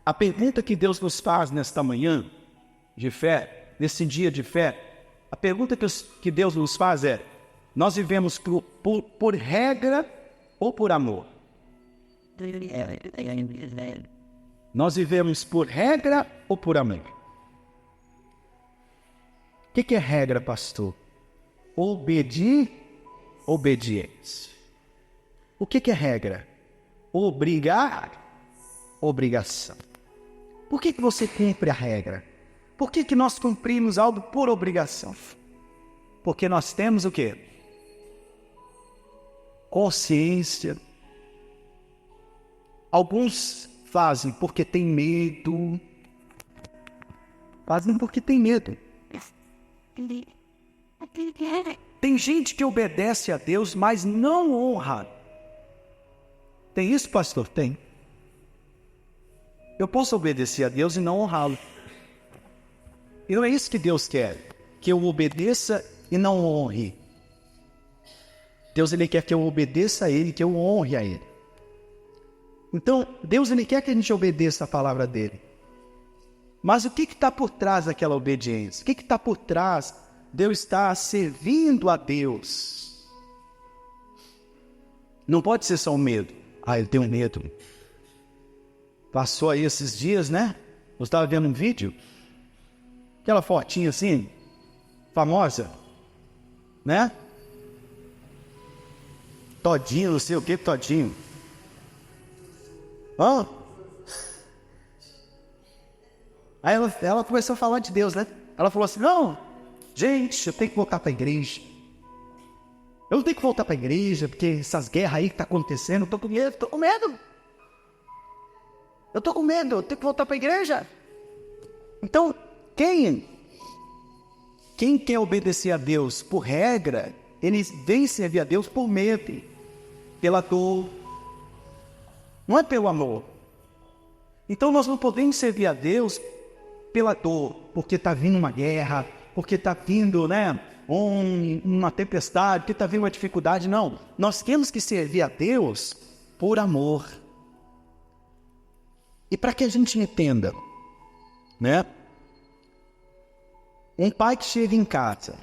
A pergunta que Deus nos faz nesta manhã de fé, nesse dia de fé, a pergunta que Deus nos faz é: nós vivemos por regra ou por amor? Nós vivemos por regra ou por amor? O que é regra, pastor? Obediência. O que é regra? Obrigação. Por que você cumpre a regra? Por que nós cumprimos algo por obrigação? Porque nós temos o quê? Consciência. Alguns fazem porque tem medo. Fazem porque tem medo. Tem gente que obedece a Deus, mas não honra. Tem isso, pastor? Tem. Eu posso obedecer a Deus e não honrá-lo. E não é isso que Deus quer, que eu obedeça e não honre. Deus, Ele quer que eu obedeça a Ele, que eu honre a Ele. Então, Deus, Ele quer que a gente obedeça a palavra dEle. Mas o que está por trás daquela obediência? O que está por trás de eu estar servindo a Deus? Não pode ser só um medo. Eu tenho medo. Passou aí esses dias, né? Eu estava vendo um vídeo. Aquela fotinha assim, famosa, né? Todinho, não sei o que, Todinho. Aí ela começou a falar de Deus, né? Ela falou assim: não, gente, eu tenho que voltar para a igreja. Eu tenho que voltar para a igreja, porque essas guerras aí que estão acontecendo, eu estou com medo, Eu estou com medo, eu tenho que voltar para a igreja. Então, quem quer obedecer a Deus por regra, eles vêm servir a Deus por medo, pela dor. Não é pelo amor. Então nós não podemos servir a Deus pela dor, porque está vindo uma guerra, porque está vindo, né, uma tempestade, porque está vindo uma dificuldade. Não, nós temos que servir a Deus por amor. E para que a gente entenda, né? Um pai que chega em casa,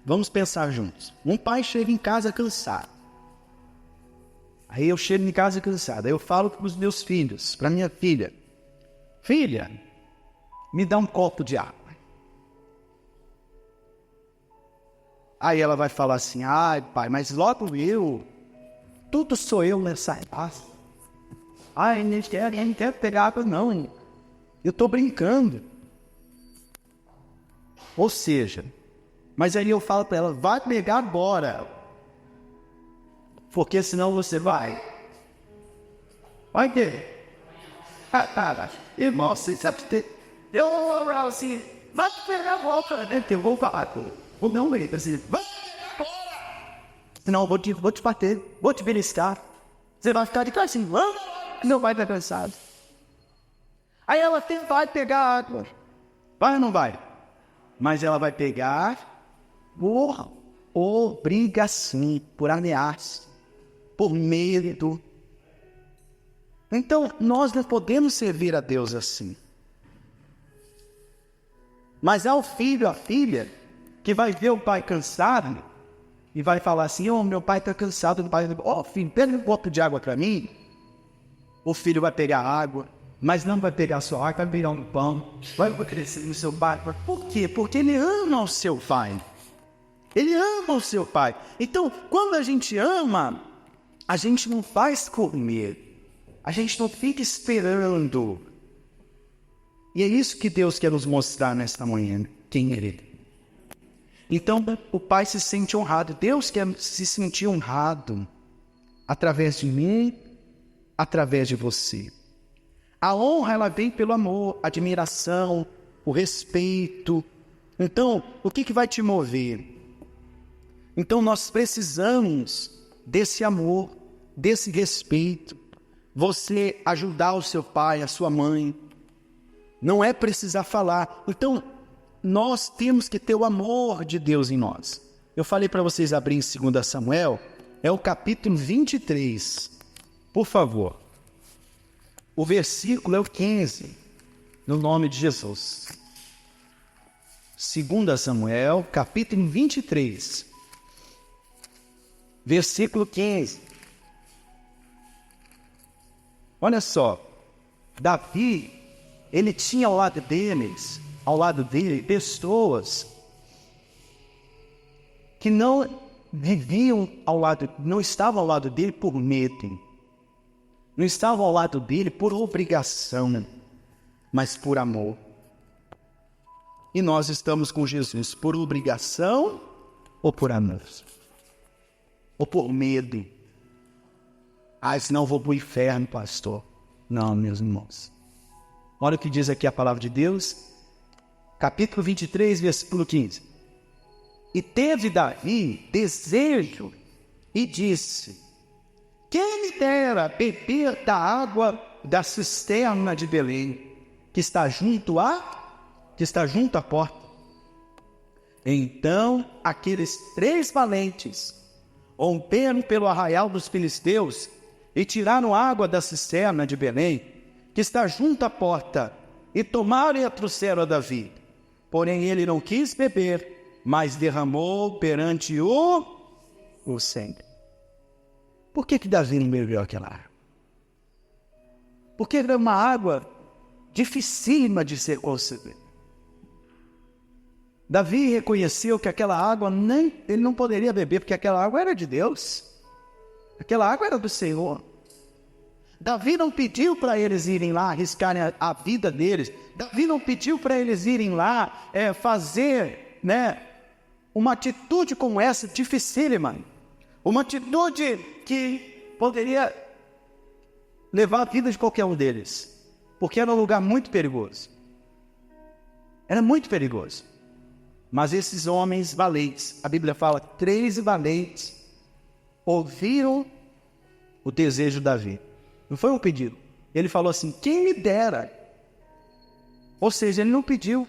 vamos pensar juntos. Um pai chega em casa cansado. Aí eu chego em casa cansado, aí eu falo para os meus filhos, para minha filha: filha, me dá um copo de água. Aí ela vai falar assim: ai pai, mas logo tudo sou eu nessa raça. Ai, não quero pegar água não, hein? Eu estou brincando. Ou seja, mas aí eu falo para ela: vai pegar agora, porque senão você vai ter. Irmão, você sabe ter. Eu assim, vai pegar a volta, né? Eu vou falar, ou não, assim, vai pegar agora. Senão eu vou te bater, vou te beliscar. Você vai ficar de cara assim, não vai estar cansado. Aí ela vai pegar água. Vai ou não vai? Mas ela vai pegar por obrigação, por ameaça, por medo. Então, nós não podemos servir a Deus assim. Mas há o filho, a filha, que vai ver o pai cansado e vai falar assim: meu pai está cansado. Filho, pega um copo de água para mim. O filho vai pegar água, mas não vai pegar só água, vai pegar um pão, vai oferecer no seu pai. Por quê? Porque ele ama o seu pai. Ele ama o seu pai. Então, quando a gente ama, a gente não faz comer. A gente não fica esperando. E é isso que Deus quer nos mostrar nesta manhã. Quem Ele é. Então, o pai se sente honrado. Deus quer se sentir honrado através de mim, através de você. A honra, ela vem pelo amor, a admiração, o respeito. Então, o que vai te mover? Então, nós precisamos desse amor, desse respeito. Você ajudar o seu pai, a sua mãe. Não é precisar falar. Então, nós temos que ter o amor de Deus em nós. Eu falei para vocês abrir em 2 Samuel, é o capítulo 23. Por favor. O versículo é o 15, no nome de Jesus. 2 Samuel, capítulo 23, versículo 15. Olha só, Davi, ele tinha ao lado dele, pessoas que não viviam não estavam ao lado dele por medo, não estavam ao lado dele por obrigação, mas por amor. E nós estamos com Jesus por obrigação ou por amor? Ou por medo? Senão eu vou para o inferno, pastor. Não, meus irmãos. Olha o que diz aqui a palavra de Deus. Capítulo 23, versículo 15. E teve Davi desejo e disse: quem me dera beber da água da cisterna de Belém, que está junto à porta. Então aqueles 3 valentes romperam pelo arraial dos filisteus e tiraram água da cisterna de Belém, que está junto à porta, e tomaram e a trouxeram a Davi. Porém ele não quis beber, mas derramou perante o Senhor. Por que Davi não bebeu aquela água? Porque era uma água dificílima de ser concebida. Davi reconheceu que aquela água ele não poderia beber, porque aquela água era de Deus. Aquela água era do Senhor. Davi não pediu para eles irem lá arriscarem a vida deles. Davi não pediu para eles irem lá fazer, uma atitude como essa, dificílima. Uma atitude que poderia levar a vida de qualquer um deles. Porque era um lugar muito perigoso. Era muito perigoso. Mas esses homens valentes, a Bíblia fala, 3 valentes, ouviram o desejo de Davi. Não foi um pedido. Ele falou assim, quem me dera. Ou seja, ele não pediu.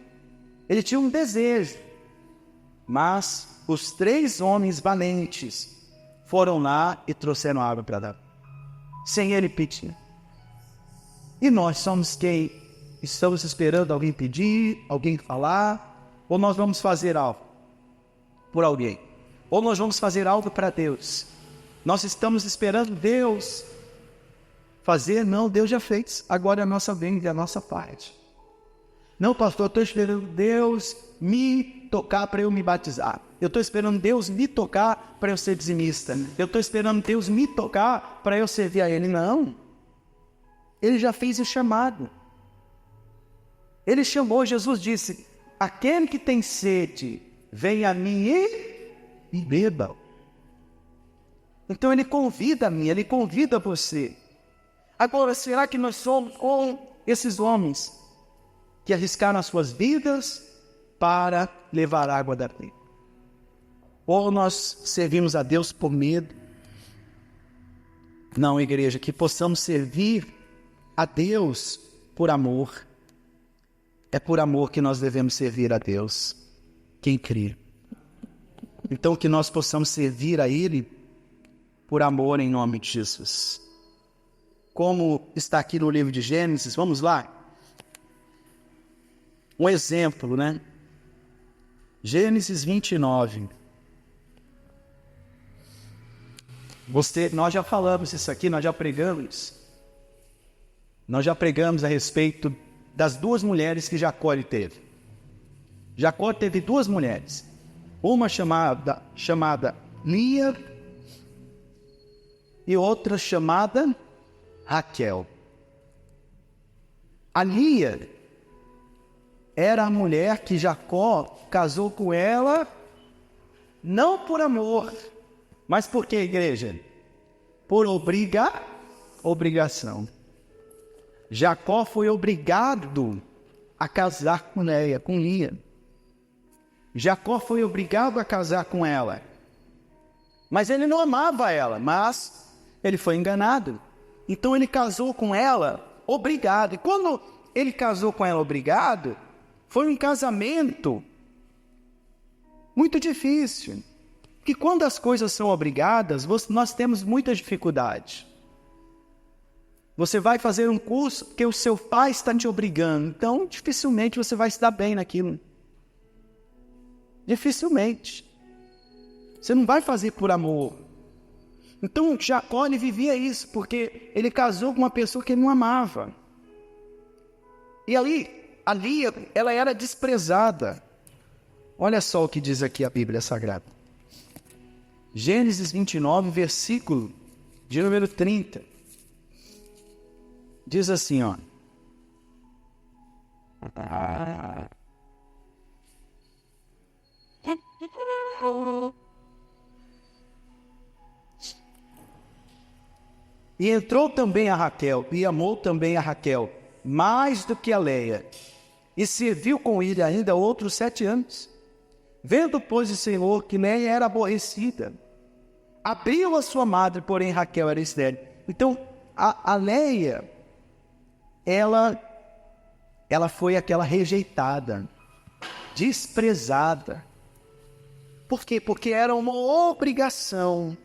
Ele tinha um desejo. Mas os 3 homens valentes foram lá e trouxeram água para Davi. Sem ele pedir. E nós somos quem estamos esperando alguém pedir, alguém falar, ou nós vamos fazer algo por alguém, ou nós vamos fazer algo para Deus. Nós estamos esperando Deus fazer? Não, Deus já fez. Agora é a nossa vez, é a nossa parte. Não, pastor, eu estou esperando Deus me tocar para eu me batizar. Eu estou esperando Deus me tocar para eu ser dizimista. Eu estou esperando Deus me tocar para eu servir a Ele. Não. Ele já fez o chamado. Ele chamou, Jesus disse, aquele que tem sede, venha a mim e beba. Então ele convida a mim, ele convida você. Agora, será que nós somos com esses homens que arriscaram as suas vidas para levar água da vida? Ou nós servimos a Deus por medo? Não, igreja, que possamos servir a Deus por amor. É por amor que nós devemos servir a Deus, quem crê. Então que nós possamos servir a Ele por amor em nome de Jesus. Como está aqui no livro de Gênesis, vamos lá. Um exemplo, Gênesis 29. Nós já falamos isso aqui, nós já pregamos. Nós já pregamos a respeito das 2 mulheres que Jacó teve. Jacó teve 2 mulheres. Uma chamada Lia e outra chamada Raquel. A Lia era a mulher que Jacó casou com ela, não por amor, mas por quê, igreja? Por obrigação. Jacó foi obrigado a casar com Lia. Jacó foi obrigado a casar com ela. Mas ele não amava ela, mas ele foi enganado. Então ele casou com ela obrigado. E quando ele casou com ela obrigado, foi um casamento muito difícil. Porque quando as coisas são obrigadas, nós temos muita dificuldade. Você vai fazer um curso porque o seu pai está te obrigando. Então, dificilmente você vai se dar bem naquilo. Dificilmente. Você não vai fazer por amor. Então, Jacó, ele vivia isso, porque ele casou com uma pessoa que ele não amava. E ali, ela era desprezada. Olha só o que diz aqui a Bíblia Sagrada. Gênesis 29, versículo de número 30. Diz assim, ó. E entrou também a Raquel, e amou também a Raquel, mais do que a Leia, e serviu com ele ainda outros 7 anos. Vendo, pois, o Senhor que Leia era aborrecida, abriu a sua madre, porém Raquel era estéril. Então, a Leia, ela foi aquela rejeitada, desprezada. Por quê? Porque era uma obrigação.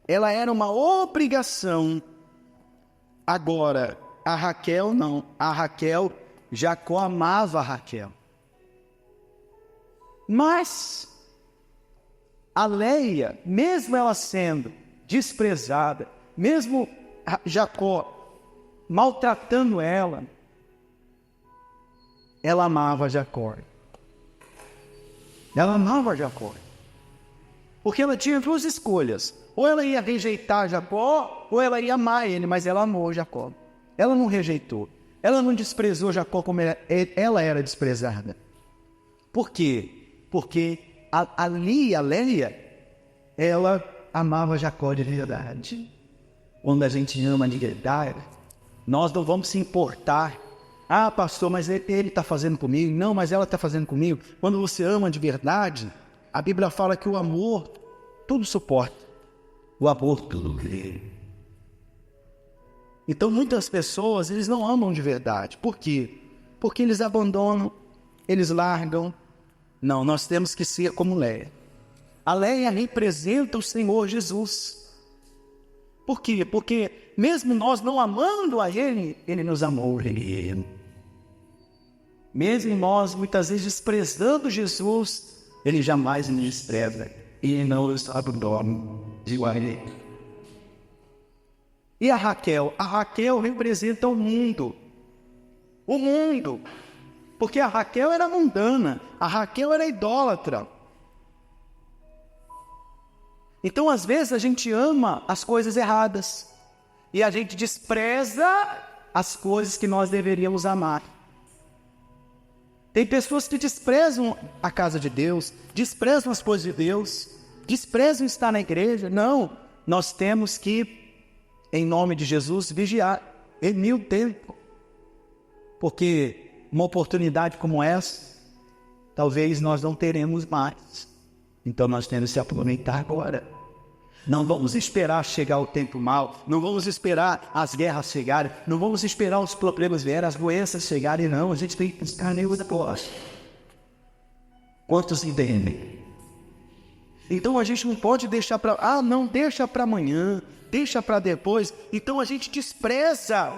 Ela era uma obrigação. Agora, a Raquel não. A Raquel, Jacó amava a Raquel. Mas a Leia, mesmo ela sendo desprezada, mesmo Jacó maltratando ela amava Jacó. Ela amava Jacó. Porque ela tinha 2 escolhas. Ou ela ia rejeitar Jacó, ou ela ia amar ele, mas ela amou Jacó. Ela não rejeitou. Ela não desprezou Jacó como ela era desprezada. Por quê? Porque a Leia, ela amava Jacó de verdade. Quando a gente ama de verdade, nós não vamos se importar. Ah, pastor, mas ele está fazendo comigo. Não, mas ela está fazendo comigo. Quando você ama de verdade, a Bíblia fala que o amor tudo suporta. O amor tudo crê. Então, muitas pessoas, eles não amam de verdade. Por quê? Porque eles abandonam, eles largam. Não, nós temos que ser como Leia. A Leia representa o Senhor Jesus. Por quê? Porque mesmo nós não amando a Ele, Ele nos amou. Mesmo nós, muitas vezes, desprezando Jesus, Ele jamais nos despreza e não nos abandona. Digo a Ele. E a Raquel? A Raquel representa o mundo. O mundo. Porque a Raquel era mundana. A Raquel era idólatra. Então, às vezes, a gente ama as coisas erradas. E a gente despreza as coisas que nós deveríamos amar. Tem pessoas que desprezam a casa de Deus, desprezam as coisas de Deus, desprezam estar na igreja. Não, nós temos que, em nome de Jesus, vigiar em o tempo. Porque uma oportunidade como essa, talvez nós não teremos mais. Então nós temos que se aproveitar agora. Não vamos esperar chegar o tempo mau, não vamos esperar as guerras chegarem, não vamos esperar os problemas vierem, as doenças chegarem, não. A gente tem que buscar neles após. Quantos entendem? Então a gente não pode deixar para... Ah, não, deixa para amanhã, deixa para depois. Então a gente despreza,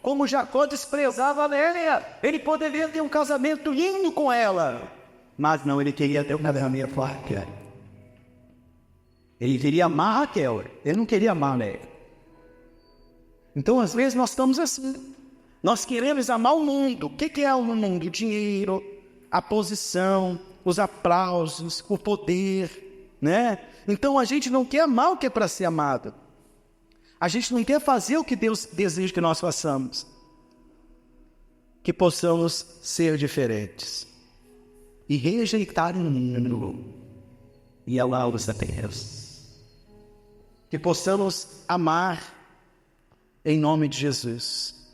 como Jacó desprezava a Lélia. Ele poderia ter um casamento lindo com ela, mas não, ele queria ter um casamento forte. Ele queria amar Raquel, ele não queria amar Lélia. Então, às vezes, nós estamos assim. Nós queremos amar o mundo. O que é o mundo? O dinheiro, a posição, os aplausos, o poder, né? Então, a gente não quer amar o que é para ser amado. A gente não quer fazer o que Deus deseja que nós façamos. Que possamos ser diferentes. E rejeitar o mundo. E amá-los a Deus. Que possamos amar, em nome de Jesus,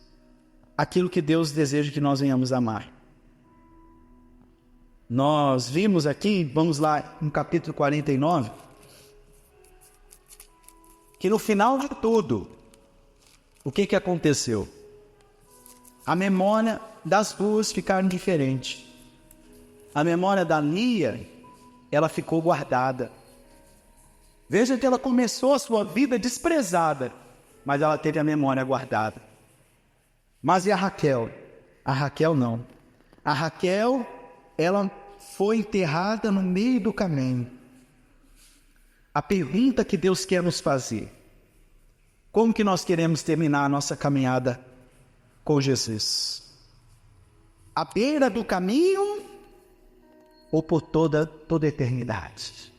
aquilo que Deus deseja que nós venhamos amar. Nós vimos aqui, vamos lá, no capítulo 49, que no final de tudo, o que aconteceu? A memória das duas ficaram diferentes. A memória da Lia, ela ficou guardada. Veja que ela começou a sua vida desprezada, mas ela teve a memória guardada. Mas e a Raquel? A Raquel não. A Raquel, ela foi enterrada no meio do caminho. A pergunta que Deus quer nos fazer: como que nós queremos terminar a nossa caminhada com Jesus? À beira do caminho ou por toda a eternidade?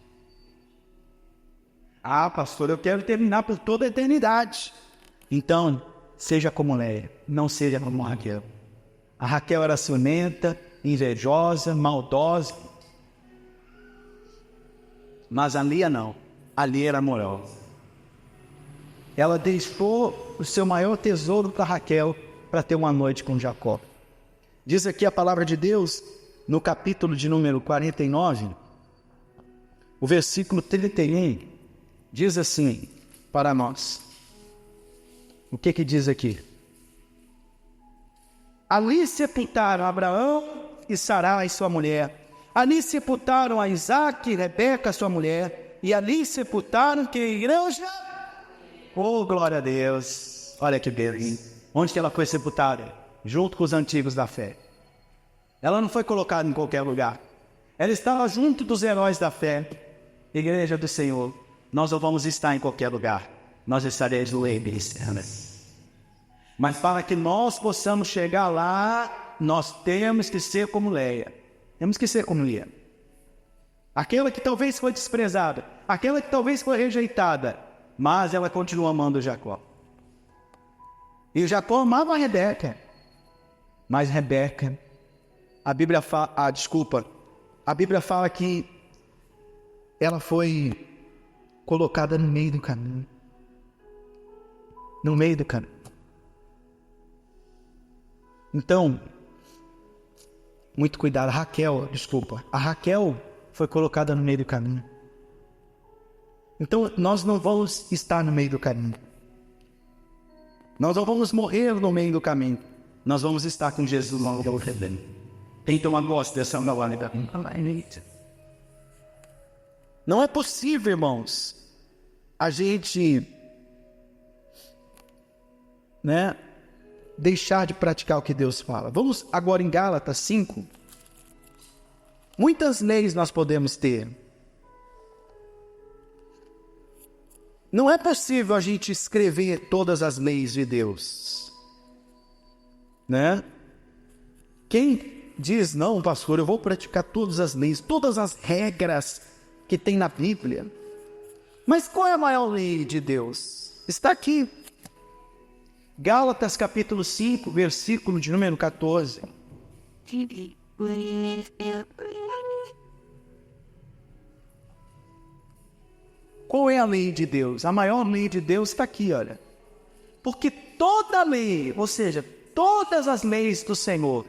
Ah, pastor, eu quero terminar por toda a eternidade. Então, seja como Léia, não seja como Raquel. A Raquel era ciumenta, invejosa, maldosa. Mas a Lia não. A Lia era amorosa. Ela deixou o seu maior tesouro para Raquel para ter uma noite com Jacó. Diz aqui a palavra de Deus, no capítulo de número 49, o versículo 31, diz assim para nós. O que diz aqui? Ali sepultaram Abraão e Sarai, sua mulher. Ali sepultaram a Isaque e Rebeca, sua mulher. E ali sepultaram que igreja? Oh, glória a Deus. Olha que beleza. Onde que ela foi sepultada? Junto com os antigos da fé. Ela não foi colocada em qualquer lugar. Ela estava junto dos heróis da fé. Igreja do Senhor, nós não vamos estar em qualquer lugar. Nós estaremos no reino eterno. Mas para que nós possamos chegar lá, nós temos que ser como Léia. Temos que ser como Lia. Aquela que talvez foi desprezada, aquela que talvez foi rejeitada, mas ela continua amando Jacó. E Jacó amava a Rebeca. Mas Rebeca, a Bíblia fala que ela foi colocada no meio do caminho. No meio do caminho. Então, muito cuidado. A Raquel foi colocada no meio do caminho. Então, nós não vamos estar no meio do caminho. Nós não vamos morrer no meio do caminho. Nós vamos estar com Jesus lá no reino. Então, eu gosto dessa palavra. Não é possível, irmãos, a gente, deixar de praticar o que Deus fala. Vamos agora em Gálatas 5. Muitas leis nós podemos ter. Não é possível a gente escrever todas as leis de Deus. Quem diz, não, pastor, eu vou praticar todas as leis, todas as regras que tem na Bíblia. Mas qual é a maior lei de Deus? Está aqui. Gálatas capítulo 5, versículo de número 14. Qual é a lei de Deus? A maior lei de Deus está aqui, olha. Porque toda lei, ou seja, todas as leis do Senhor,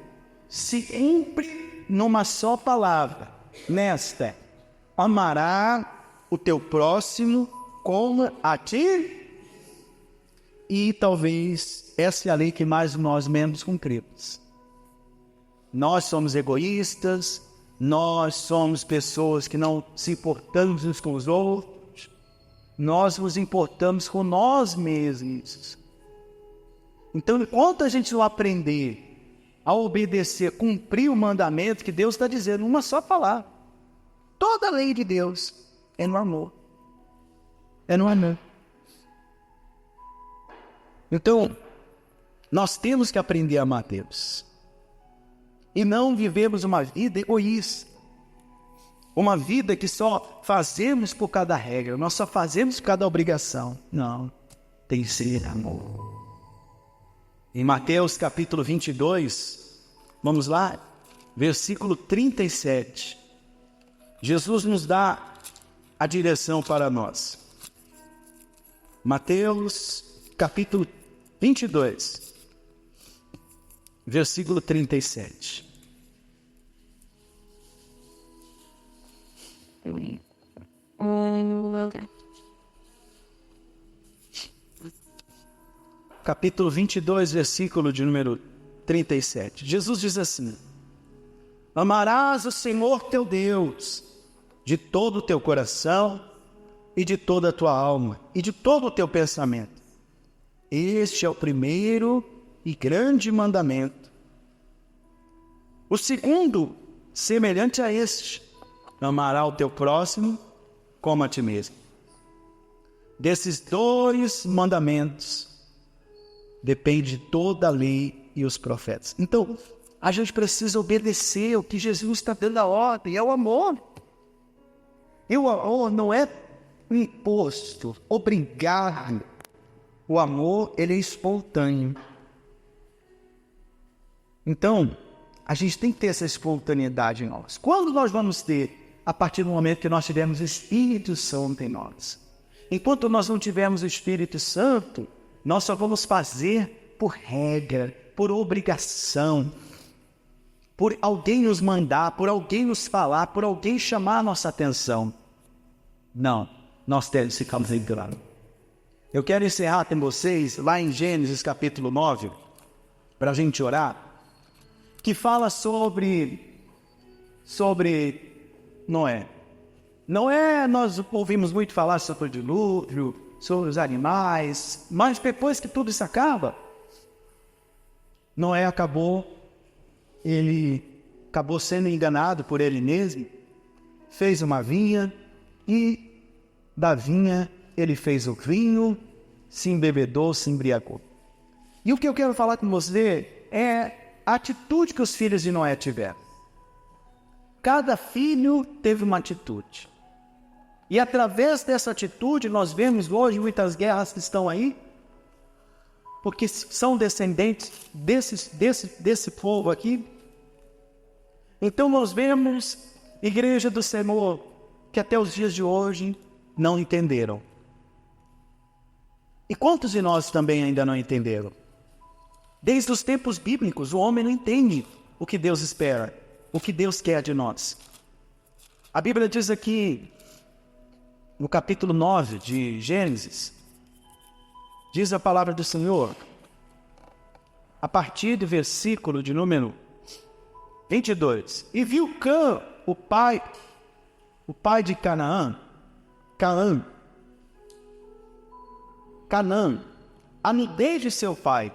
se cumpre numa só palavra. Nesta, amará o teu próximo como a ti. E talvez essa é a lei que mais nós mesmos cumprimos. Nós somos egoístas, nós somos pessoas que não se importamos uns com os outros, nós nos importamos com nós mesmos. Então, enquanto a gente não aprender a obedecer, cumprir o mandamento que Deus está dizendo, uma só palavra, toda a lei de Deus é no amor. É no amor. Então, nós temos que aprender a amar Deus. E não vivemos uma vida egoísta. Uma vida que só fazemos por cada regra, nós só fazemos por cada obrigação. Não, tem que ser amor. Em Mateus capítulo 22, vamos lá, versículo 37. Jesus nos dá a direção para nós. Mateus capítulo 22, versículo 37. Capítulo 22, versículo de número 37. Jesus diz assim: amarás o Senhor teu Deus de todo o teu coração e de toda a tua alma e de todo o teu pensamento. Este é o primeiro e grande mandamento. O segundo, semelhante a este: amará o teu próximo como a ti mesmo. Desses dois mandamentos depende toda a lei e os profetas. Então, a gente precisa obedecer o que Jesus está dando a ordem, é o amor. E o amor não é imposto, obrigado. O amor, ele é espontâneo. Então, a gente tem que ter essa espontaneidade em nós. Quando nós vamos ter? A partir do momento que nós tivermos o Espírito Santo em nós. Enquanto nós não tivermos o Espírito Santo, nós só vamos fazer por regra, por obrigação, por alguém nos mandar, por alguém nos falar, por alguém chamar a nossa atenção. Não, nós temos que ficar bem claro. Eu quero encerrar com vocês lá em Gênesis capítulo 9, para a gente orar, que fala sobre Noé. Noé, nós ouvimos muito falar sobre o dilúvio, sobre os animais, mas depois que tudo isso acaba, Noé ele acabou sendo enganado por ele mesmo, fez uma vinha e da vinha ele fez o vinho, se embebedou, se embriagou. E o que eu quero falar com você é a atitude que os filhos de Noé tiveram. Cada filho teve uma atitude. E através dessa atitude nós vemos hoje muitas guerras que estão aí, porque são descendentes desse povo aqui. Então nós vemos igreja do Senhor que até os dias de hoje não entenderam. E quantos de nós também ainda não entenderam? Desde os tempos bíblicos, o homem não entende o que Deus espera, o que Deus quer de nós. A Bíblia diz aqui, no capítulo 9 de Gênesis, diz a palavra do Senhor, a partir do versículo de número 22. E viu Cã, o pai de Canaã, a nudez de seu pai,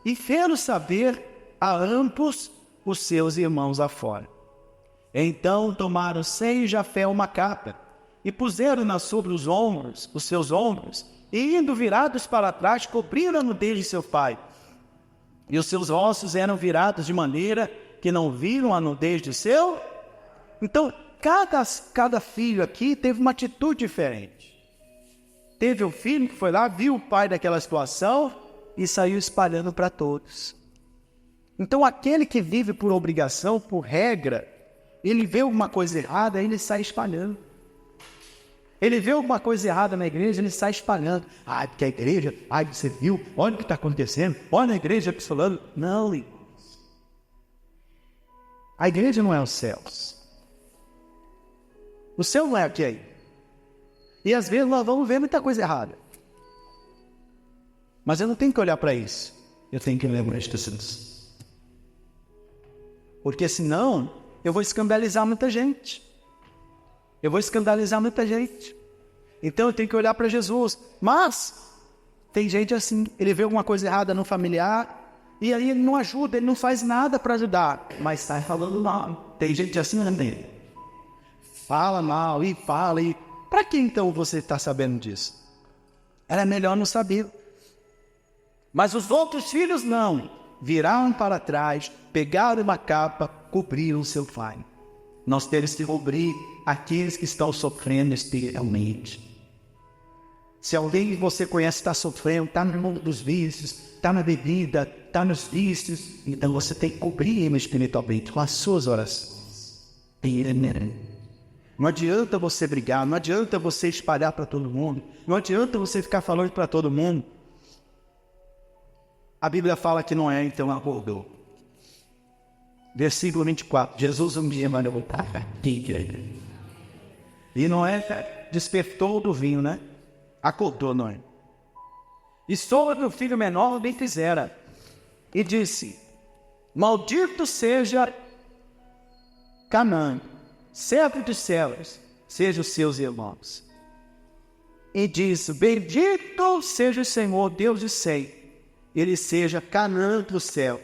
e fez saber a ambos os seus irmãos afora. Então tomaram Sem e Jafé uma capa, e puseram-na sobre os seus ombros, e indo virados para trás, cobriram a nudez de seu pai. E os seus ossos eram virados de maneira que não viram a nudez de seu. Então, cada filho aqui teve uma atitude diferente. Teve um filho que foi lá, viu o pai daquela situação e saiu espalhando para todos. Então, aquele que vive por obrigação, por regra, ele vê alguma coisa errada, ele sai espalhando. Ele vê alguma coisa errada na igreja, ele sai espalhando. Ah, porque a igreja, você viu, olha o que está acontecendo, olha a igreja falando. Não, irmãos. A igreja não é os céus. O céu não é aqui aí. E às vezes nós vamos ver muita coisa errada. Mas eu não tenho que olhar para isso. Eu tenho que olhar para Jesus. Porque senão eu vou escandalizar muita gente. Então eu tenho que olhar para Jesus. Mas tem gente assim, ele vê alguma coisa errada no familiar e aí ele não ajuda, ele não faz nada para ajudar, mas sai falando mal. Tem gente assim, né? Fala mal e fala e... Para que então você está sabendo disso? Era melhor não saber. Mas os outros filhos não. Viraram para trás, pegaram uma capa, cobriram o seu pai. Nós temos que cobrir aqueles que estão sofrendo espiritualmente. Se alguém que você conhece está sofrendo, está no mundo dos vícios, está na bebida, está nos vícios, então você tem que cobrir ele espiritualmente com as suas orações. Não adianta você brigar, não adianta você espalhar para todo mundo, não adianta você ficar falando para todo mundo. A Bíblia fala que Noé então acordou. Versículo 24, Jesus um dia mandou e Noé despertou do vinho, né? Acordou Noé. E sobre o filho menor bem fizera. E disse, maldito seja Canaã, servo dos céus, sejam os seus irmãos. e diz: bendito seja o Senhor, Deus de Sem, ele seja Canaã do céu.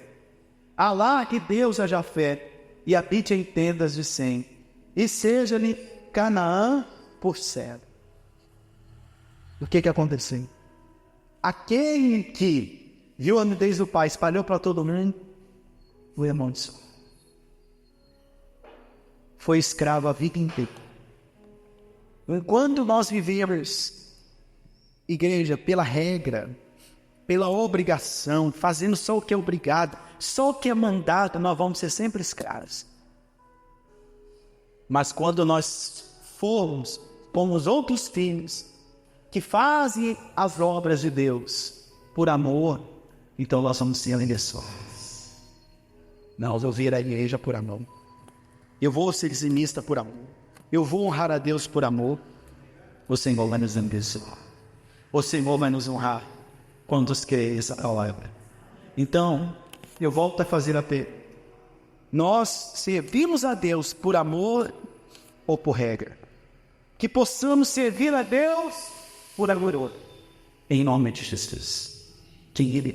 Alá que Deus a Jafé, e habite em tendas de Sem, e seja-lhe Canaã por céu. O que aconteceu? Aquele que viu a nudez do pai, espalhou para todo mundo, foi amaldiçoado. Foi escravo a vida inteira. Enquanto nós vivemos, igreja, pela regra, pela obrigação, fazendo só o que é obrigado, só o que é mandado, nós vamos ser sempre escravos. Mas quando nós formos como os outros filhos, que fazem as obras de Deus por amor, então nós vamos ser abençoados. Nós vamos vir à igreja por amor. Eu vou ser dizimista por amor. Eu vou honrar a Deus por amor. O Senhor vai nos abençoar. O Senhor vai nos honrar quando os creem essa palavra. Então, eu volto a fazer a pergunta. Nós servimos a Deus por amor ou por regra? Que possamos servir a Deus por amor. Em nome de Jesus. Que Ele